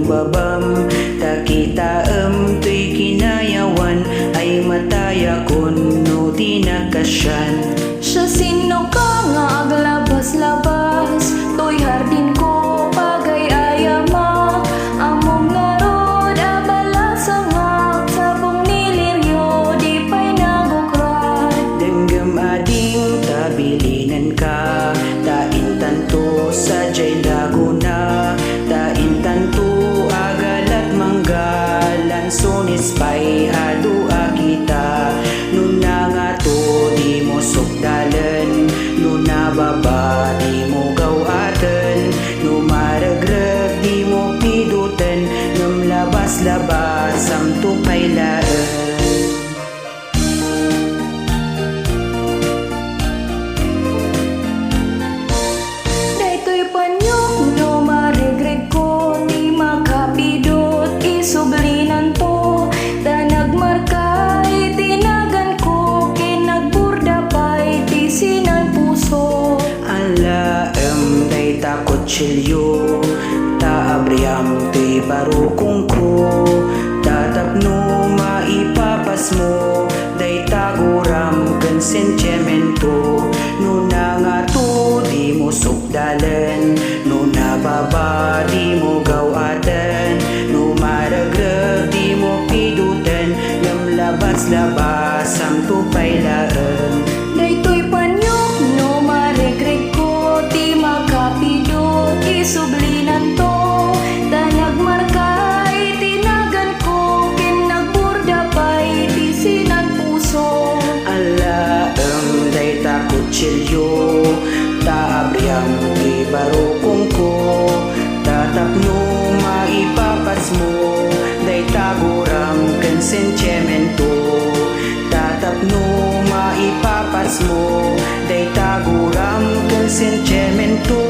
ating babam. Takita tuy kinayawan ay mataya kun no tinakasyan. Siya sino ka nga aglabas-labas, to'y hardin ko pagay ayama. Among narod abala sangak, sabong niliryo di pa'y nagukrat. Denggam ading tabilinan ka, tain tanto sa jay Laguna. Tain tanto agalat manggalan, sunis pa'y adua kita. Nuna nga to di mo sukdalan, nuna baba di mo gawaten, numaragrag di mo pidutan, ngam labas-labas ang tupay laan. Daytoy panyok no marigreg ko, di makapidot isublinan to. Tanag markay tinagan ko, kinagburda pa'y tisinan puso. Alaem day takot silyo, taabriam tuy barukong ko. Tatapno maipapas mo, day taguram kan sentimento. Nuna nga to di mo sukdalan, nuna baba di mo gawaten, numaragrag di mo pidutan, ngam labas-labas ang tupay laan. Daytoy panyok no marigreg ko, di makapidot isublinan to. Tanag markay tinagan ko, kinagburda pa'y tisinan puso. Alaem day takot silyo, taabriam di barukong ko. Tatapno maipapas mo, day taguram kan sentimento. Tatapno maipapas mo, day taguram kan sentimento.